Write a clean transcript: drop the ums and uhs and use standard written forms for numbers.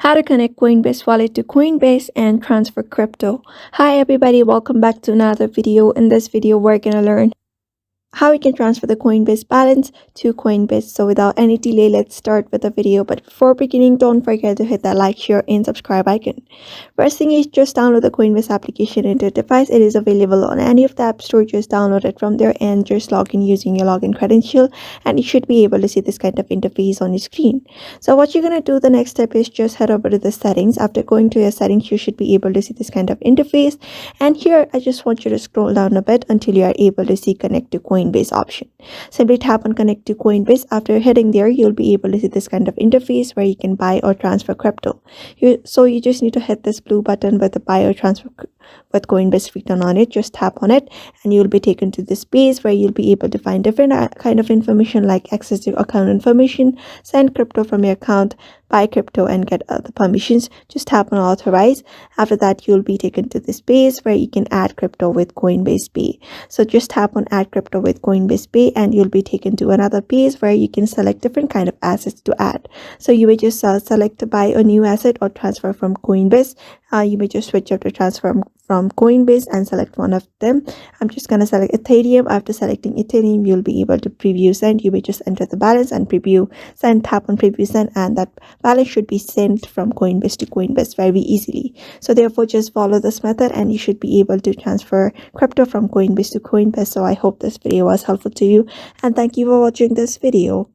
How to connect Coinbase Wallet to Coinbase and transfer crypto. Hi everybody, welcome back to another video. In this video, we're gonna learn how we can transfer the Coinbase balance to Coinbase. So without any delay, let's start with the video. But before beginning, don't forget to hit that like, share, and subscribe icon. First thing is just download the Coinbase application into your device. It is available on any of the app store. Just download it from there and just log in using your login credential, and you should be able to see this kind of interface on your screen. So what you're gonna do, the next step is just head over to the settings. After going to your settings, you should be able to see this kind of interface, and here I just want you to scroll down a bit until you are able to see connect to Coinbase option. Simply tap on connect to Coinbase. After hitting there, you'll be able to see this kind of interface where you can buy or transfer crypto. So you just need to hit this blue button with the buy or transfer with Coinbase written on it. Just tap on it and you'll be taken to this page where you'll be able to find different kind of information like access to account information, send crypto from your account, buy crypto, and get other permissions. Just tap on authorize. After that, you'll be taken to this page where you can add crypto with Coinbase Pay. So just tap on add crypto with Coinbase Pay and you'll be taken to another page where you can select different kind of assets to add. So you may just select to buy a new asset or transfer from Coinbase. You may just switch up to transfer from Coinbase and select one of them. I'm just going to select Ethereum. After selecting Ethereum, you'll be able to preview send. You may just enter the balance and preview send. Tap on preview send and that balance should be sent from Coinbase to Coinbase very easily. So therefore, just follow this method and you should be able to transfer crypto from Coinbase to Coinbase. So I hope this video was helpful to you and thank you for watching this video.